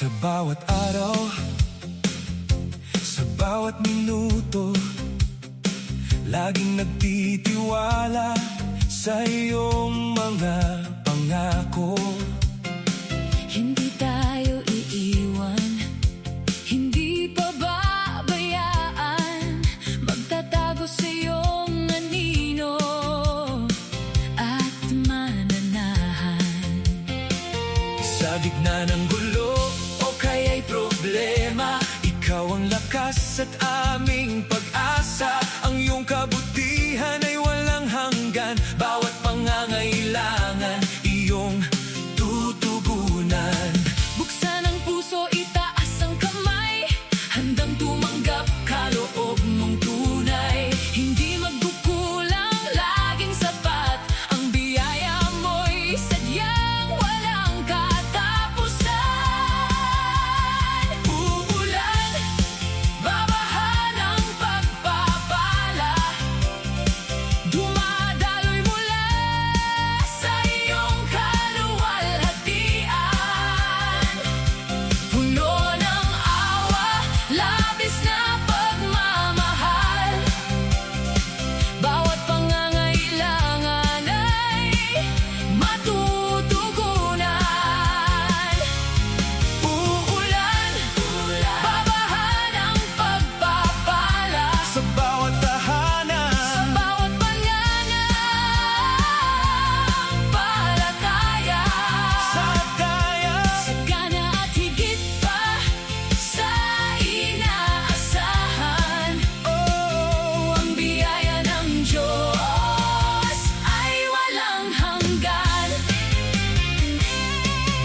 Sa bawat araw, sa bawat minuto, laging nagtitiwala sa iyong mga pangako. Hindi tayo iiwan, hindi pababayaan, magtatago sa iyong anino at mananahan. Sa gitna ng gulo o kaya'y problema, ikaw ang lakas at aming pag-asa. Ang iyong kabutihan ay walang hanggan, bawat pangangailangan iyong tutugunan. Buksan ang puso, itaas ang kamay, handang tumanggap kaloob mong tunay. Hindi magkukulang, laging sapat, ang biyaya mo'y sadyang walang katapusan. Uulan, babahan ang pagpapala, dumadaloy mula sa iyong kaluwalhatian. Puno ng awa, labis na pagmamahal, bawat pangangailangan ay matutugunan. Uulan, Babahan ang pagpapala sa bawat tahanan, sa bawat pananampalataya, sa daya. sagana at higit pa sa inaasahan. Oh, Ang biyaya ng Diyos ay walang hanggan.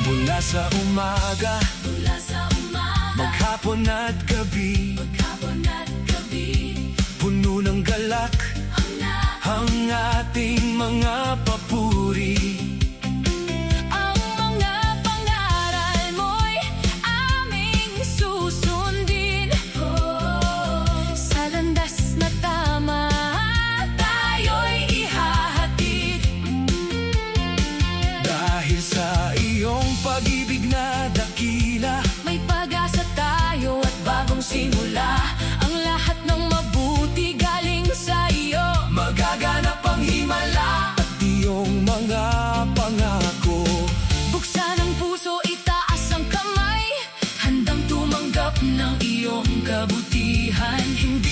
mula sa umaga, Mula sa umaga, maghapon at gabi, maghapon at gabi, puno ng galak ang lahat. ang ating mga papuri. Ang mga pangaral mo'y aming susundin. Sa landas na tama, tayo'y ihahatid. Dahil sa iyong pag-ibig na dakila, May pag-asa tayo at bagong simula. Ang lahat ng mabuti galing sa iyo. magaganap ang himala at iyong mga pangako. Buksan ang puso, itaas ang kamay, handang tumanggap ng iyong kabutihan. Hindi